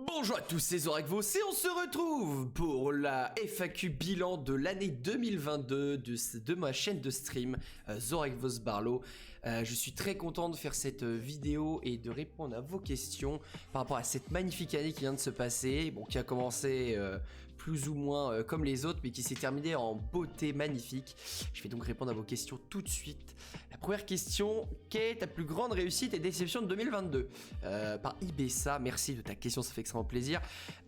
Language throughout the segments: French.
Bonjour à tous, c'est Zorakvos et on se retrouve pour la FAQ bilan de l'année 2022 de ma chaîne de stream Zorakvos Barlow. Je suis très content de faire cette vidéo et de répondre à vos questions par rapport à cette magnifique année qui vient de se passer, bon, qui a commencé plus ou moins comme les autres mais qui s'est terminée en beauté magnifique. Je vais donc répondre à vos questions tout de suite. La première question, quelle est ta plus grande réussite et déception de 2022 par Ibessa, merci de ta question, ça fait extrêmement plaisir.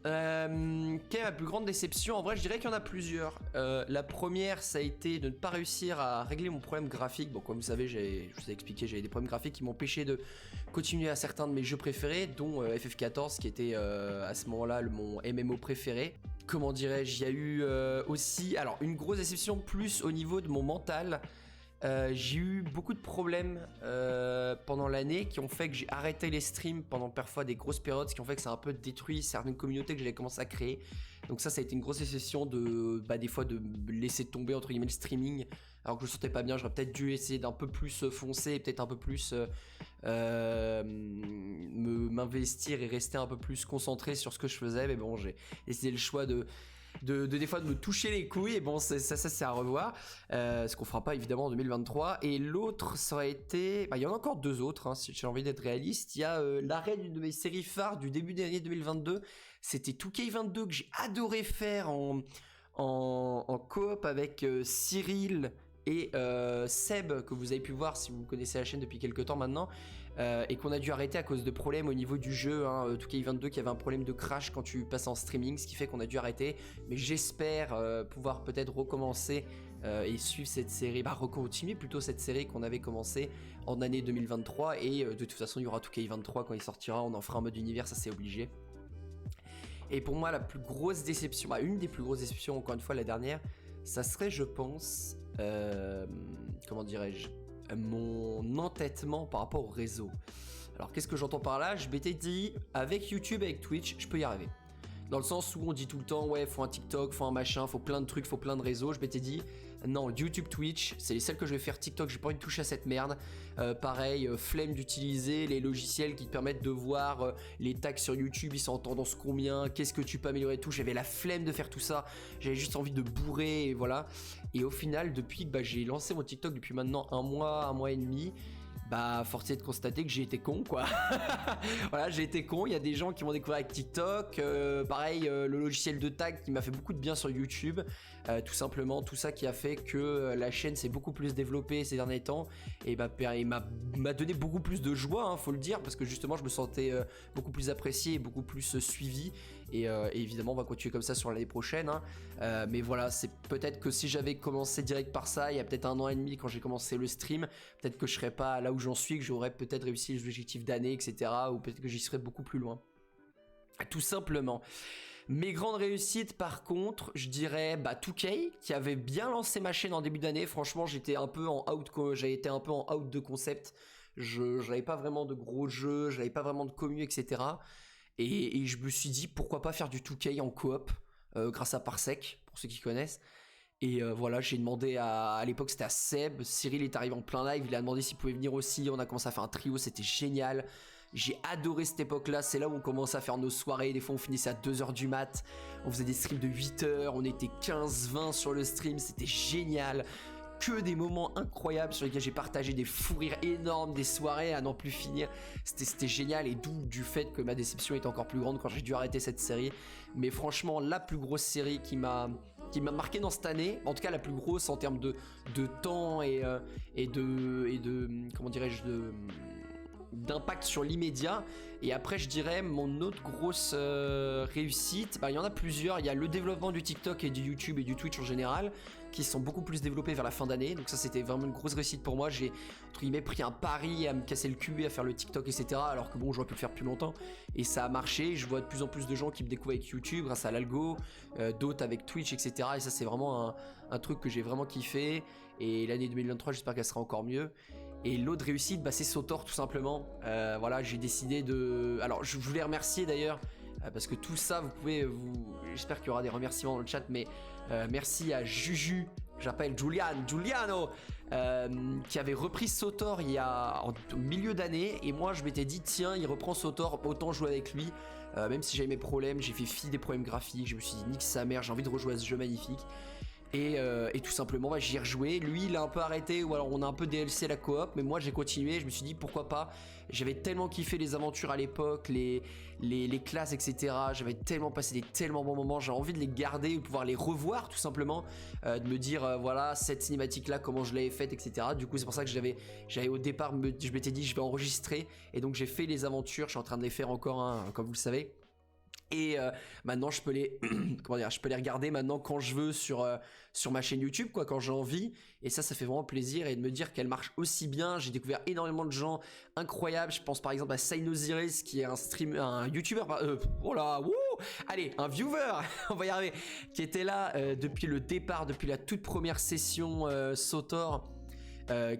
Quelle est ma plus grande déception? En vrai, je dirais qu'il y en a plusieurs. La première, ça a été de ne pas réussir à régler mon problème graphique. Bon, comme vous savez, je vous ai expliqué, j'avais des problèmes graphiques qui m'empêchaient de continuer à certains de mes jeux préférés, dont FF14, qui était à ce moment-là mon MMO préféré. Comment dirais-je, il y a eu aussi, alors une grosse déception plus au niveau de mon mental. J'ai eu beaucoup de problèmes pendant l'année qui ont fait que j'ai arrêté les streams pendant parfois des grosses périodes, ce qui ont fait que ça a un peu détruit certaines communautés que j'avais commencé à créer. Donc ça a été une grosse déception de, des fois de laisser tomber entre guillemets le streaming alors que je me sentais pas bien. J'aurais peut-être dû essayer d'un peu plus foncer, peut-être un peu plus m'investir et rester un peu plus concentré sur ce que je faisais. Mais bon, j'ai essayé le choix des fois de me toucher les couilles, et bon ça c'est à revoir, ce qu'on fera pas évidemment en 2023. Et l'autre ça aurait été, il y en a encore deux autres, hein, si j'ai envie d'être réaliste. Il y a l'arrêt d'une de mes séries phares du début d'année 2022, c'était 2K22 que j'ai adoré faire en coop avec Cyril et Seb, que vous avez pu voir si vous connaissez la chaîne depuis quelques temps maintenant, et qu'on a dû arrêter à cause de problèmes au niveau du jeu, hein, 2K22 qui avait un problème de crash quand tu passes en streaming, ce qui fait qu'on a dû arrêter. Mais j'espère pouvoir peut-être recommencer et suivre cette série, recontinuer plutôt cette série qu'on avait commencé en année 2023, et de toute façon il y aura 2K23 quand il sortira, on en fera un mode univers, ça c'est obligé. Et pour moi la plus grosse déception, une des plus grosses déceptions, encore une fois la dernière, ça serait, je pense, comment dirais-je, mon entêtement par rapport au réseau. Alors qu'est-ce que j'entends par là? Je m'étais dit, avec YouTube, avec Twitch, je peux y arriver. Dans le sens où on dit tout le temps, ouais, faut un TikTok, faut un machin, faut plein de trucs, faut plein de réseaux. Je m'étais dit, non, YouTube, Twitch, c'est les seuls que je vais faire. TikTok, j'ai pas envie de toucher à cette merde. Pareil, flemme d'utiliser les logiciels qui te permettent de voir les tags sur YouTube, ils sont en tendance combien, qu'est-ce que tu peux améliorer et tout. J'avais la flemme de faire tout ça. J'avais juste envie de bourrer, et voilà. Et au final, depuis que j'ai lancé mon TikTok depuis maintenant un mois et demi, force est de constater que j'ai été con, quoi. Voilà, j'ai été con. Il y a des gens qui m'ont découvert avec TikTok, pareil, le logiciel de tag qui m'a fait beaucoup de bien sur YouTube, tout simplement, tout ça qui a fait que la chaîne s'est beaucoup plus développée ces derniers temps, et m'a donné beaucoup plus de joie, hein, faut le dire, parce que justement je me sentais beaucoup plus apprécié et beaucoup plus suivi, et évidemment on va continuer comme ça sur l'année prochaine, hein. Mais voilà, c'est peut-être que si j'avais commencé direct par ça il y a peut-être 1 an et demi quand j'ai commencé le stream, peut-être que je serais pas là où j'en suis, que j'aurais peut-être réussi les objectifs d'année, etc., ou peut-être que j'y serais beaucoup plus loin, tout simplement. Mes grandes réussites par contre, je dirais 2K qui avait bien lancé ma chaîne en début d'année. Franchement j'étais un peu en out, j'ai été un peu en out de concept, j'avais pas vraiment de gros jeux, j'avais pas vraiment de commu, etc., et je me suis dit pourquoi pas faire du 2K en coop, grâce à Parsec pour ceux qui connaissent. Et voilà, j'ai demandé à l'époque c'était à Seb, Cyril est arrivé en plein live, il a demandé s'il pouvait venir aussi, on a commencé à faire un trio, c'était génial. J'ai adoré cette époque là, c'est là où on commençait à faire nos soirées, des fois on finissait à 2h du mat, on faisait des streams de 8h, on était 15-20 sur le stream, c'était génial. Que des moments incroyables sur lesquels j'ai partagé des fous rires énormes, des soirées à n'en plus finir. C'était génial, et d'où du fait que ma déception est encore plus grande quand j'ai dû arrêter cette série. Mais franchement, la plus grosse série qui m'a marqué dans cette année, en tout cas la plus grosse en termes de temps et de comment dirais-je, d'impact sur l'immédiat. Et après je dirais mon autre grosse réussite, il y en a plusieurs. Il y a le développement du TikTok et du YouTube et du Twitch en général qui sont beaucoup plus développés vers la fin d'année, donc ça c'était vraiment une grosse réussite pour moi. J'ai entre guillemets pris un pari à me casser le cul et à faire le TikTok, etc., alors que bon j'aurais pu le faire plus longtemps, et ça a marché. Je vois de plus en plus de gens qui me découvrent avec YouTube grâce à l'algo, d'autres avec Twitch, etc., et ça c'est vraiment un truc que j'ai vraiment kiffé. Et l'année 2023 j'espère qu'elle sera encore mieux. Et l'autre réussite c'est Sotor, tout simplement. Voilà, j'ai décidé de... Alors je voulais remercier d'ailleurs, parce que tout ça vous pouvez j'espère qu'il y aura des remerciements dans le chat, mais merci à Juju, j'appelle Giuliano, qui avait repris Sotor au milieu d'année, et moi je m'étais dit tiens il reprend Sotor, autant jouer avec lui. Même si j'avais mes problèmes, j'ai fait fi des problèmes graphiques, je me suis dit nique sa mère, j'ai envie de rejouer à ce jeu magnifique. Et tout simplement bah, j'y ai rejoué. Lui il a un peu arrêté, ou alors on a un peu DLC la coop, mais moi j'ai continué. Je me suis dit pourquoi pas. J'avais tellement kiffé les aventures à l'époque, les classes, etc. J'avais tellement passé des tellement bons moments. J'ai envie de les garder, de pouvoir les revoir tout simplement, de me dire voilà cette cinématique là comment je l'avais faite, etc. Du coup c'est pour ça que j'avais au départ je m'étais dit je vais enregistrer, et donc j'ai fait les aventures. Je suis en train de les faire encore comme vous le savez. Et maintenant je peux les comment dire, je peux les regarder maintenant quand je veux sur ma chaîne YouTube quoi, quand j'ai envie, et ça fait vraiment plaisir, et de me dire qu'elle marche aussi bien. J'ai découvert énormément de gens incroyables. Je pense par exemple à Sainosiris qui est un YouTuber oh là wouh, allez, un viewer on va y arriver, qui était là depuis le départ, depuis la toute première session Sotor.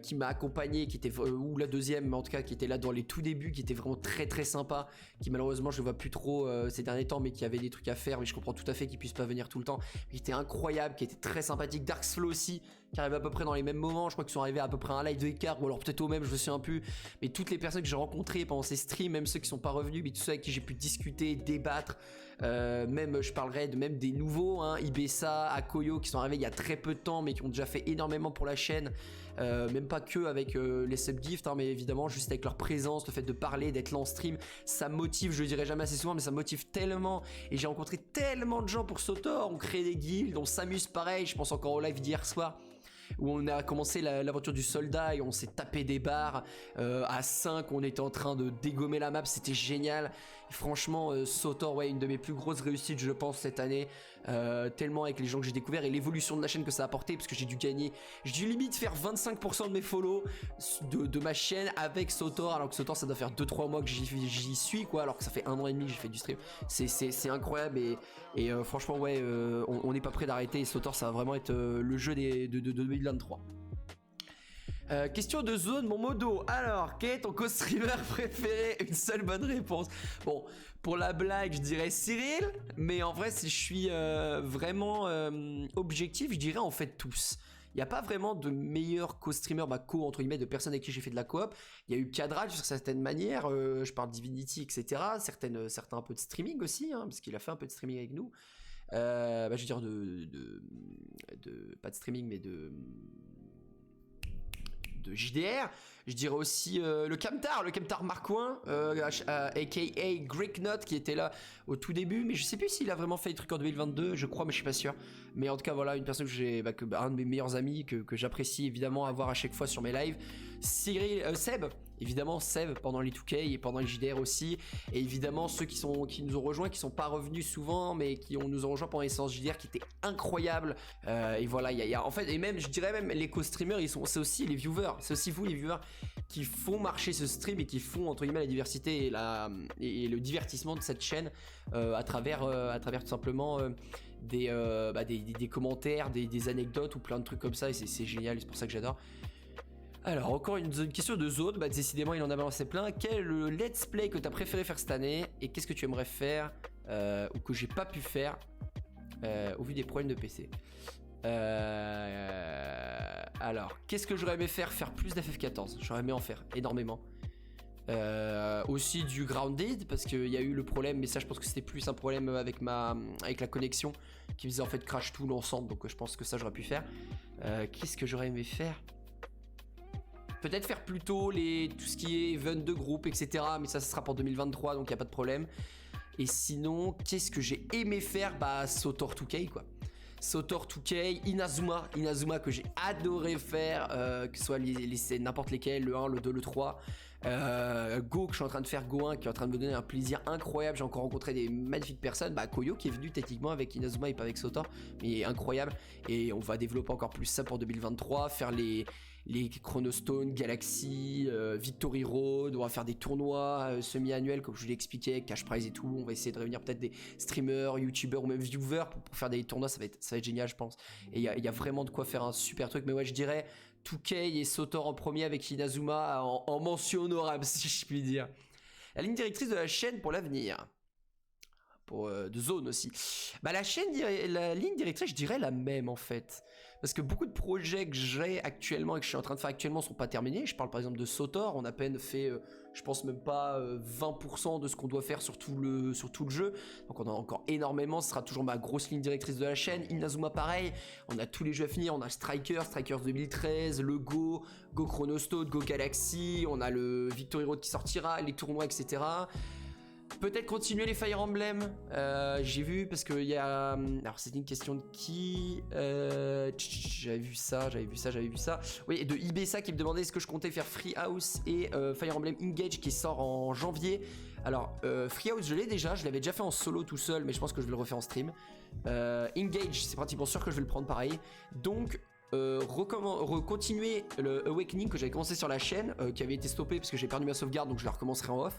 Qui m'a accompagné, qui était ou la deuxième, mais en tout cas qui était là dans les tout débuts, qui était vraiment très très sympa, qui malheureusement je le vois plus trop ces derniers temps, mais qui avait des trucs à faire, mais je comprends tout à fait qu'il puisse pas venir tout le temps, qui était incroyable, qui était très sympathique. Darksflow aussi, qui arrivait à peu près dans les mêmes moments, je crois qu'ils sont arrivés à peu près à un live de écart, ou alors peut-être au même, je me souviens plus, mais toutes les personnes que j'ai rencontrées pendant ces streams, même ceux qui sont pas revenus, mais tous ceux avec qui j'ai pu discuter, débattre, même je parlerai de même des nouveaux, hein, Ibessa, Akoyo, qui sont arrivés il y a très peu de temps, mais qui ont déjà fait énormément pour la chaîne. Même pas que avec les subgifts, hein, mais évidemment juste avec leur présence, le fait de parler, d'être là en stream, ça motive. Je le dirai jamais assez souvent, mais ça motive tellement. Et j'ai rencontré tellement de gens pour Sotor. On crée des guildes, on s'amuse pareil. Je pense encore au live d'hier soir où on a commencé l'aventure du soldat et on s'est tapé des barres à 5, on était en train de dégommer la map, c'était génial. Et franchement Sotor, ouais, une de mes plus grosses réussites je pense cette année, tellement avec les gens que j'ai découvert et l'évolution de la chaîne que ça a apporté, parce que j'ai dû limite faire 25% de mes follow de ma chaîne avec Sotor, alors que Sotor ça doit faire 2-3 mois que j'y suis quoi, alors que ça fait 1 an et demi que j'ai fait du stream. C'est incroyable, et franchement ouais, on n'est pas prêt d'arrêter, et Sotor ça va vraiment être le jeu de 2023. Question de zone, mon modo. Alors, quel est ton co-streamer préféré? Une seule bonne réponse. Bon, pour la blague, je dirais Cyril, mais en vrai, si je suis vraiment objectif, je dirais en fait tous. Il n'y a pas vraiment de meilleur co-streamer, entre guillemets, de personnes avec qui j'ai fait de la coop. Il y a eu Cadrage sur certaines manières, je parle Divinity, etc. Certains un peu de streaming aussi, hein, parce qu'il a fait un peu de streaming avec nous. Je veux dire pas de streaming, mais de JDR. Je dirais aussi le Camtar Marcoin, aka Greeknot, qui était là au tout début, mais je sais plus s'il a vraiment fait des trucs en 2022, je crois, mais je suis pas sûr. Mais en tout cas voilà, une personne que j'ai, un de mes meilleurs amis que j'apprécie évidemment avoir à chaque fois sur mes lives. Seb, évidemment Seb pendant les 2K et pendant les JDR aussi, et évidemment ceux qui nous ont rejoints, qui sont pas revenus souvent, mais nous ont rejoints pendant les séances JDR, qui étaient incroyables. Et voilà, il y a en fait, et même je dirais même les co-streamers, c'est aussi les viewers, c'est aussi vous les viewers qui font marcher ce stream et qui font entre guillemets la diversité et le divertissement de cette chaîne à travers tout simplement des commentaires, des anecdotes ou plein de trucs comme ça, et c'est génial, c'est pour ça que j'adore. Alors, encore une question de zone, décidément il en a balancé plein. Quel est le let's play que tu as préféré faire cette année, et qu'est-ce que tu aimerais faire ou que j'ai pas pu faire au vu des problèmes de PC? Alors, qu'est-ce que j'aurais aimé faire? Faire plus d'FF14, j'aurais aimé en faire énormément. Aussi du Grounded, parce qu'il y a eu le problème, mais ça je pense que c'était plus un problème avec la connexion qui faisait en fait crash tout l'ensemble, donc je pense que ça j'aurais pu faire. Qu'est-ce que j'aurais aimé faire? Peut-être faire plutôt tout ce qui est event de groupe, etc. Mais ça sera pour 2023, donc il n'y a pas de problème. Et sinon, qu'est-ce que j'ai aimé faire? Sotor 2K quoi. Sotor 2K, Inazuma que j'ai adoré faire, que ce soit n'importe lesquels, le 1, le 2, le 3. Go que je suis en train de faire, Go 1 qui est en train de me donner un plaisir incroyable. J'ai encore rencontré des magnifiques personnes, Koyo qui est venu techniquement avec Inazuma et pas avec Sotor, mais incroyable. Et on va développer encore plus ça pour 2023, faire les Chronostone, Galaxy, Victory Road, on va faire des tournois semi-annuels comme je vous l'ai expliqué, cash prize et tout. On va essayer de réunir peut-être des streamers, youtubeurs ou même viewers pour faire des tournois, ça va être génial je pense. Et il y a vraiment de quoi faire un super truc, mais ouais je dirais 2K et Sotor en premier avec Inazuma en mention honorable si je puis dire. La ligne directrice de la chaîne pour l'avenir. de zone aussi. Bah la la ligne directrice, je dirais la même en fait. Parce que beaucoup de projets que j'ai actuellement et que je suis en train de faire actuellement sont pas terminés. Je parle par exemple de Sotor, on a à peine fait, je pense même pas 20% de ce qu'on doit faire sur tout le jeu. Donc on a encore énormément, ce sera toujours ma grosse ligne directrice de la chaîne. Inazuma pareil, on a tous les jeux à finir, on a Strikers 2013, le Go Chronostone, Go Galaxy, on a le Victory Road qui sortira, les tournois, etc. Peut-être continuer les Fire Emblem. J'ai vu parce que il y a. Alors c'était une question de qui J'avais vu ça. Oui, de Ibessa qui me demandait est-ce que je comptais faire Free House et Fire Emblem Engage qui sort en janvier. Alors Free House je l'ai déjà, je l'avais déjà fait en solo tout seul, mais je pense que je vais le refaire en stream. Engage c'est pratiquement sûr que je vais le prendre pareil. Donc continuer le Awakening que j'avais commencé sur la chaîne, qui avait été stoppé parce que j'ai perdu ma sauvegarde, donc je la recommencerai en off,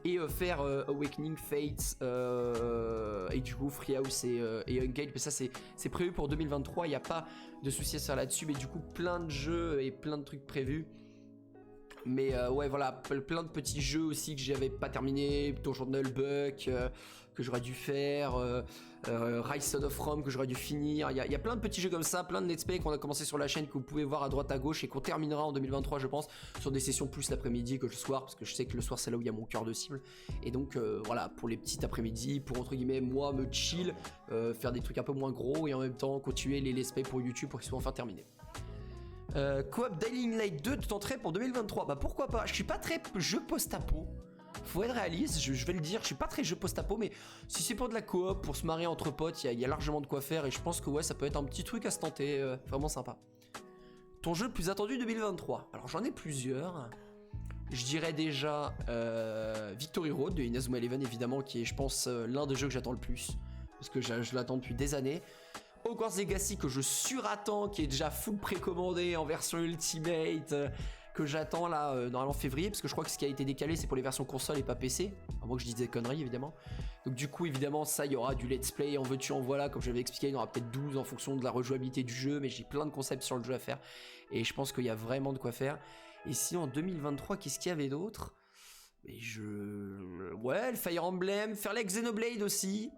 et faire Awakening, Fates et du coup Free House et Engage. Mais ça c'est prévu pour 2023, il n'y a pas de souci à se faire là-dessus, mais du coup plein de jeux et plein de trucs prévus. Mais ouais voilà, plein de petits jeux aussi que j'avais pas terminé, Donjon de Nullbuck que j'aurais dû faire, Rise Son of Rome que j'aurais dû finir. Il y a plein de petits jeux comme ça, plein de let's play qu'on a commencé sur la chaîne que vous pouvez voir à droite à gauche et qu'on terminera en 2023 je pense, sur des sessions plus l'après-midi que le soir, parce que je sais que le soir c'est là où il y a mon cœur de cible. Et donc voilà, pour les petits après-midi, pour entre guillemets moi me chill, faire des trucs un peu moins gros et en même temps continuer les let's play pour YouTube pour qu'ils soient enfin terminés. Coop Dying Light 2 tenterait pour 2023. Bah pourquoi pas. Je suis pas très jeu post-apo. Faut être réaliste, je vais le dire. Je suis pas très jeu post-apo, mais si c'est pour de la coop, pour se marier entre potes, il y a largement de quoi faire. Et je pense que ouais, ça peut être un petit truc à se tenter. Vraiment sympa. Ton jeu le plus attendu 2023. Alors j'en ai plusieurs. Je dirais déjà Victory Road de Inazuma Eleven évidemment, qui est je pense l'un des jeux que j'attends le plus. Parce que je l'attends depuis des années. Hogwarts Legacy que je surattends, qui est déjà full précommandé en version Ultimate, que j'attends là normalement février, parce que je crois que ce qui a été décalé c'est pour les versions console et pas PC, à moins que je dise des conneries évidemment. Donc du coup évidemment ça il y aura du let's play en veux-tu en voilà, comme j'avais expliqué il y en aura peut-être 12 en fonction de la rejouabilité du jeu, mais j'ai plein de concepts sur le jeu à faire et je pense qu'il y a vraiment de quoi faire. Et sinon en 2023 qu'est-ce qu'il y avait d'autre? Ouais, le Fire Emblem, faire la Xenoblade aussi.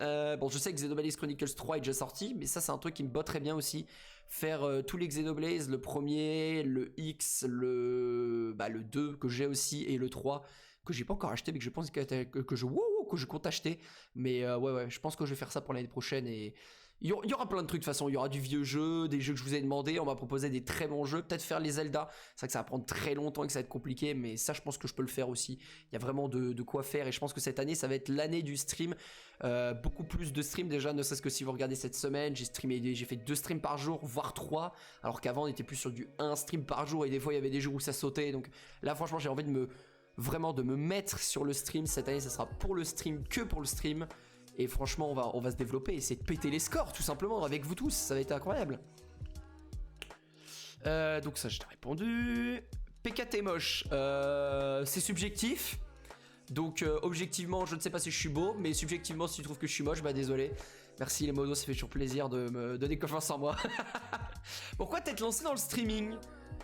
Bon je sais que Xenoblade Chronicles 3 est déjà sorti, mais ça c'est un truc qui me botterait bien aussi. Faire tous les Xenoblades, le premier, le X, le 2 que j'ai aussi, et le 3 que j'ai pas encore acheté mais que je pense que je compte acheter. Mais ouais je pense que je vais faire ça pour l'année prochaine. Et il y aura plein de trucs de toute façon, il y aura du vieux jeu, des jeux que je vous ai demandé, on m'a proposé des très bons jeux, peut-être faire les Zelda, c'est vrai que ça va prendre très longtemps et que ça va être compliqué, mais ça je pense que je peux le faire aussi, il y a vraiment de quoi faire et je pense que cette année ça va être l'année du stream, beaucoup plus de streams déjà, ne serait-ce que si vous regardez cette semaine, j'ai fait 2 streams par jour, voire 3, alors qu'avant on était plus sur du 1 stream par jour et des fois il y avait des jours où ça sautait, donc là franchement j'ai envie de me mettre sur le stream, cette année ça sera pour le stream, que pour le stream. Et franchement, on va se développer, essayer de péter les scores, tout simplement, avec vous tous. Ça va être incroyable. Donc ça, je t'ai répondu. PKT moche, c'est subjectif. Donc objectivement, je ne sais pas si je suis beau, mais subjectivement, si tu trouves que je suis moche, bah désolé. Merci les modos, ça fait toujours plaisir de me donner confiance en moi. Pourquoi t'être lancé dans le streaming?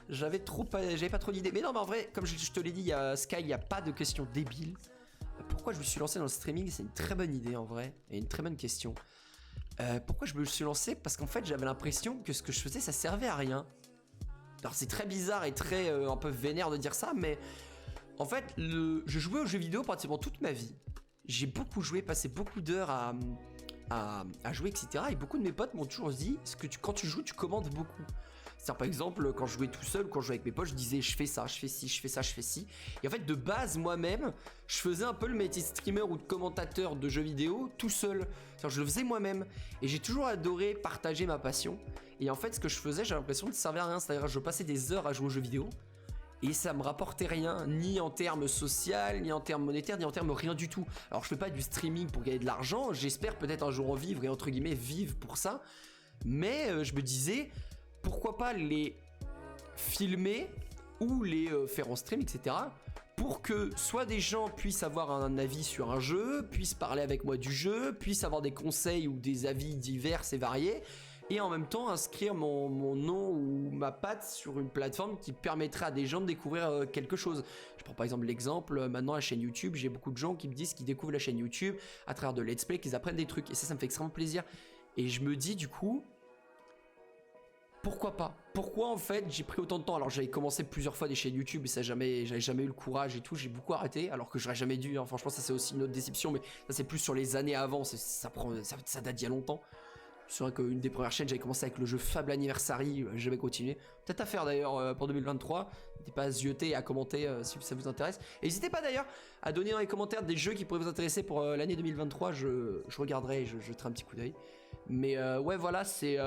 J'avais pas trop d'idées. Mais non, mais en vrai, comme je te l'ai dit, il y a Sky, il n'y a pas de questions débiles. Pourquoi je me suis lancé dans le streaming? C'est une très bonne idée en vrai, et une très bonne question. Pourquoi je me suis lancé? Parce qu'en fait j'avais l'impression que ce que je faisais ça servait à rien. Alors c'est très bizarre et très un peu vénère de dire ça, mais en fait je jouais aux jeux vidéo pratiquement toute ma vie. J'ai beaucoup joué, passé beaucoup d'heures à jouer, etc. Et beaucoup de mes potes m'ont toujours dit quand tu joues tu commandes beaucoup. C'est-à-dire par exemple quand je jouais tout seul, quand je jouais avec mes potes, je disais je fais ça, je fais ci, je fais ça, je fais ci. Et en fait de base moi-même, je faisais un peu le métier de streamer ou de commentateur de jeux vidéo tout seul. C'est-à-dire je le faisais moi-même. Et j'ai toujours adoré partager ma passion. Et en fait ce que je faisais, j'ai l'impression que ça servait à rien. C'est-à-dire je passais des heures à jouer aux jeux vidéo. Et ça me rapportait rien, ni en termes social, ni en termes monétaires, ni en termes rien du tout. Alors je fais pas du streaming pour gagner de l'argent, j'espère peut-être un jour en vivre et entre guillemets vivre pour ça. Mais je me disais, pourquoi pas les filmer ou les faire en stream, etc. pour que soit des gens puissent avoir un avis sur un jeu, puissent parler avec moi du jeu, puissent avoir des conseils ou des avis divers et variés, et en même temps inscrire mon nom ou ma patte sur une plateforme qui permettrait à des gens de découvrir quelque chose. Je prends par exemple l'exemple, maintenant la chaîne YouTube, j'ai beaucoup de gens qui me disent qu'ils découvrent la chaîne YouTube à travers de let's play, qu'ils apprennent des trucs, et ça me fait extrêmement plaisir. Et je me dis du coup, pourquoi pas? Pourquoi en fait j'ai pris autant de temps? Alors j'avais commencé plusieurs fois des chaînes YouTube et j'avais jamais eu le courage et tout, j'ai beaucoup arrêté alors que j'aurais jamais dû, hein. Franchement ça c'est aussi une autre déception, mais ça c'est plus sur les années avant, ça date d'il y a longtemps. C'est vrai qu'une des premières chaînes j'avais commencé avec le jeu Fable Anniversary, j'avais continué. Peut-être à faire d'ailleurs pour 2023, n'hésitez pas à zioter et à commenter si ça vous intéresse. Et n'hésitez pas d'ailleurs à donner dans les commentaires des jeux qui pourraient vous intéresser pour l'année 2023, je regarderai et je jeterai un petit coup d'œil. Mais ouais voilà, c'est...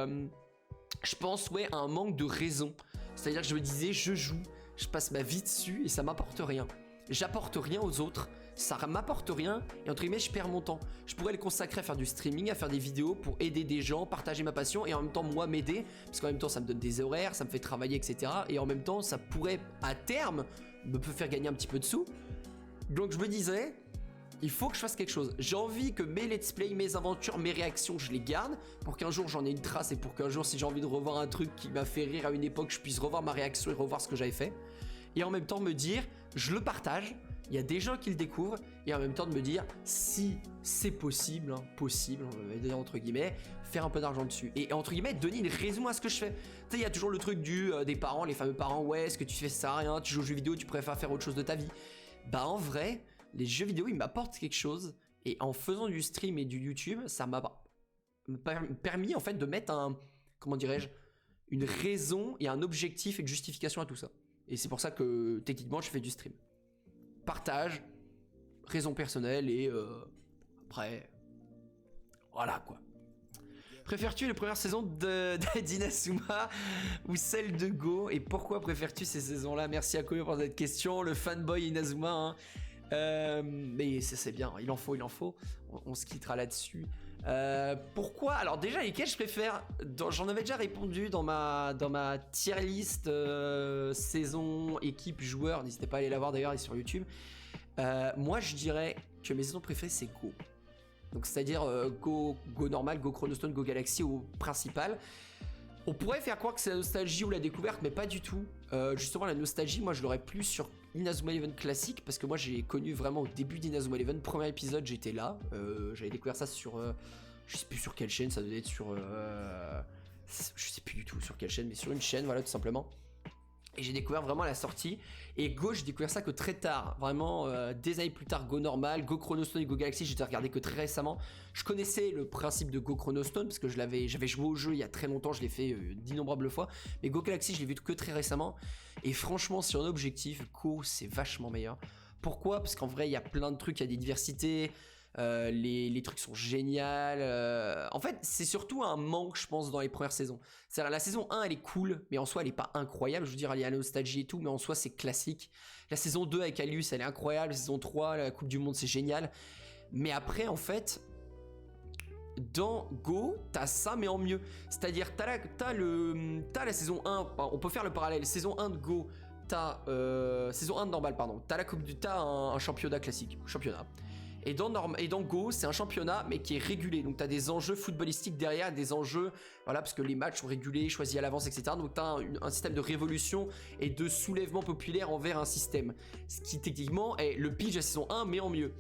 je pense ouais à un manque de raison. C'est-à-dire que je me disais je joue, je passe ma vie dessus et ça m'apporte rien. J'apporte rien aux autres, ça m'apporte rien et entre guillemets je perds mon temps. Je pourrais le consacrer à faire du streaming, à faire des vidéos pour aider des gens, partager ma passion et en même temps moi m'aider. Parce qu'en même temps ça me donne des horaires, ça me fait travailler etc. Et en même temps ça pourrait à terme me faire gagner un petit peu de sous. Donc je me disais... il faut que je fasse quelque chose. J'ai envie que mes let's play, mes aventures, mes réactions, je les garde pour qu'un jour j'en ai une trace et pour qu'un jour si j'ai envie de revoir un truc qui m'a fait rire à une époque, je puisse revoir ma réaction et revoir ce que j'avais fait. Et en même temps me dire, je le partage, il y a des gens qui le découvrent et en même temps de me dire, si c'est possible, hein, possible, on va dire entre guillemets, faire un peu d'argent dessus. Et entre guillemets, donner une raison à ce que je fais. Tu sais, il y a toujours le truc des parents, les fameux parents, ouais, est-ce que tu fais ça, rien, tu joues aux jeux vidéo, tu préfères faire autre chose de ta vie. Bah en vrai... les jeux vidéo ils m'apportent quelque chose et en faisant du stream et du YouTube ça m'a permis en fait de mettre comment dirais-je, une raison et un objectif et une justification à tout ça. Et c'est pour ça que techniquement je fais du stream. Partage, raison personnelle et après voilà quoi. Préfères-tu les premières saisons d'Inazuma ou celle de Go? Et pourquoi préfères-tu ces saisons-là? Merci à Koyo pour cette question, le fanboy Inazuma hein. Mais c'est bien, il en faut, on se quittera là-dessus. Pourquoi? Alors déjà lesquels je préfère, j'en avais déjà répondu dans ma tier list saison, équipe, joueur, n'hésitez pas à aller la voir d'ailleurs, elle est sur YouTube. Moi je dirais que mes saisons préférées c'est Go. Donc c'est-à-dire Go normal, Go Chronostone, Go Galaxy au principal. On pourrait faire croire que c'est la nostalgie ou la découverte, mais pas du tout. Justement, la nostalgie, moi, je l'aurais plus sur Inazuma Eleven classique, parce que moi, j'ai connu vraiment au début d'Inazuma Eleven, premier épisode, j'étais là. J'avais découvert ça sur... je sais plus sur quelle chaîne, ça devait être sur... je sais plus du tout sur quelle chaîne, mais sur une chaîne, voilà, tout simplement. Et j'ai découvert vraiment la sortie. Et Go, j'ai découvert ça que très tard. Vraiment, des années plus tard, Go normal, Go Chronostone et Go Galaxy, j'ai regardé que très récemment. Je connaissais le principe de Go Chronostone parce que j'avais joué au jeu il y a très longtemps, je l'ai fait d'innombrables fois. Mais Go Galaxy, je l'ai vu que très récemment. Et franchement, sur un objectif, Go, c'est vachement meilleur. Pourquoi? Parce qu'en vrai, il y a plein de trucs, il y a des diversités. Les trucs sont géniaux. En fait, c'est surtout un manque, je pense, dans les premières saisons. C'est-à-dire, la saison 1, elle est cool, mais en soi, elle est pas incroyable. Je veux dire, il y a la nostalgie et tout, mais en soi, c'est classique. La saison 2 avec Alius, elle est incroyable. La saison 3, la Coupe du Monde, c'est génial. Mais après, en fait, dans Go, t'as ça, mais en mieux. C'est-à-dire, t'as la saison 1, on peut faire le parallèle. Saison 1 de Go, saison 1 de normal, pardon. T'as un championnat classique. Championnat. Et dans Go, c'est un championnat, mais qui est régulé. Donc, tu as des enjeux footballistiques derrière, des enjeux, voilà, parce que les matchs sont régulés, choisis à l'avance, etc. Donc, tu as un système de révolution et de soulèvement populaire envers un système. Ce qui, techniquement, est le pitch de la saison 1, mais en mieux.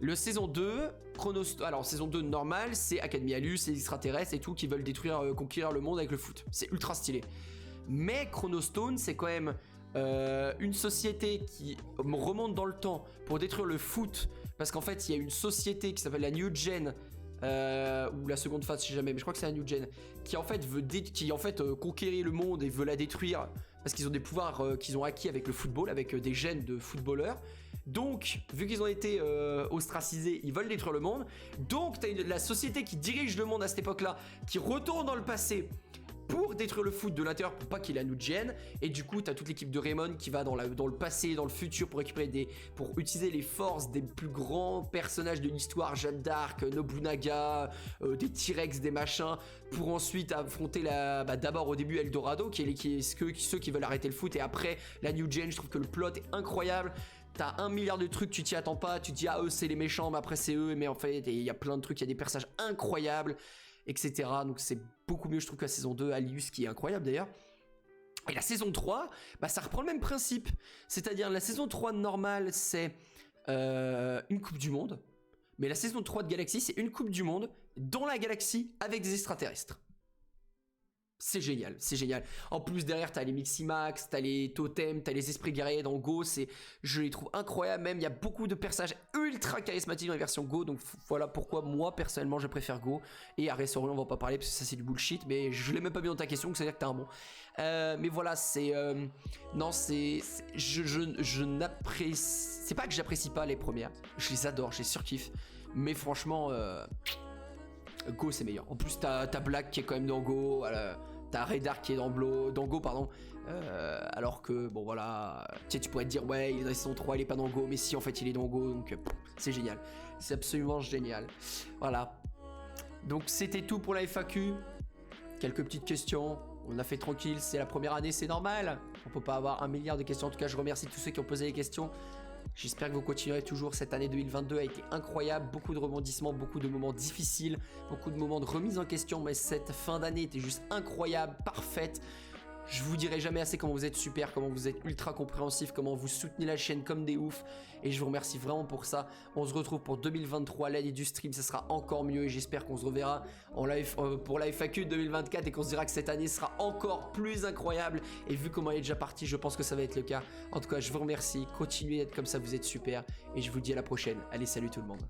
Le saison 2, alors saison 2 normale, c'est Academy Alus, c'est les extraterrestres et tout qui veulent conquérir le monde avec le foot. C'est ultra stylé. Mais Chronostone, c'est quand même une société qui remonte dans le temps pour détruire le foot. Parce qu'en fait, il y a une société qui s'appelle la New Gen, ou la seconde phase, je sais jamais, mais je crois que c'est la New Gen, qui en fait veut conquérir le monde et veut la détruire parce qu'ils ont des pouvoirs qu'ils ont acquis avec le football, avec des gènes de footballeurs. Donc, vu qu'ils ont été ostracisés, ils veulent détruire le monde. Donc, t'as la société qui dirige le monde à cette époque-là, qui retourne dans le passé pour détruire le foot de l'intérieur pour pas qu'il ait la New Gen. Et du coup t'as toute l'équipe de Raymond qui va dans le passé, dans le futur pour récupérer pour utiliser les forces des plus grands personnages de l'histoire, Jeanne d'Arc, Nobunaga, des T-Rex, des machins, pour ensuite affronter d'abord au début Eldorado qui est ceux qui veulent arrêter le foot, et après la New Gen. Je trouve que le plot est incroyable. T'as 1 milliard de trucs, tu t'y attends pas, tu te dis ah eux c'est les méchants, mais après c'est eux, mais en fait il y a plein de trucs, il y a des personnages incroyables. etc. Donc c'est beaucoup mieux je trouve que la saison 2, Alius qui est incroyable d'ailleurs. Et la saison 3, bah, ça reprend le même principe. C'est-à-dire la saison 3 normale, c'est une Coupe du Monde. Mais la saison 3 de Galaxy, c'est une Coupe du Monde dans la galaxie avec des extraterrestres. C'est génial, c'est génial. En plus, derrière, t'as les Miximax, t'as les totems, t'as les esprits guerriers dans Go. Je les trouve incroyables même. Il y a beaucoup de personnages ultra charismatiques dans la version Go. Donc voilà pourquoi moi, personnellement, je préfère Go. Et Ares Orion, on va pas parler parce que ça, c'est du bullshit. Mais je l'ai même pas vu dans ta question, donc ça veut dire que t'es un bon. Mais voilà, c'est... non, c'est... Je n'apprécie... C'est pas que j'apprécie pas les premières. Je les adore, je les surkiffe. Mais franchement... Go c'est meilleur. En plus t'as Black qui est quand même dans Go, t'as Radar qui est dans Go pardon. Alors que bon voilà, tu sais, tu pourrais te dire ouais il est dans la saison 3, il est pas dans Go, mais si en fait il est dans Go, donc c'est génial. C'est absolument génial. Voilà. Donc c'était tout pour la FAQ. Quelques petites questions. On a fait tranquille, c'est la première année, c'est normal. On peut pas avoir 1 milliard de questions. En tout cas je remercie tous ceux qui ont posé les questions. J'espère que vous continuerez toujours. Cette année 2022 a été incroyable, beaucoup de rebondissements, beaucoup de moments difficiles, beaucoup de moments de remise en question, mais cette fin d'année était juste incroyable, parfaite. Je vous dirai jamais assez comment vous êtes super, comment vous êtes ultra compréhensif, comment vous soutenez la chaîne comme des oufs, et je vous remercie vraiment pour ça. On se retrouve pour 2023, l'année du stream, ça sera encore mieux, et j'espère qu'on se reverra en live pour la FAQ 2024 et qu'on se dira que cette année sera encore plus incroyable. Et vu comment elle est déjà partie, je pense que ça va être le cas. En tout cas, je vous remercie, continuez d'être comme ça, vous êtes super, et je vous dis à la prochaine. Allez, salut tout le monde.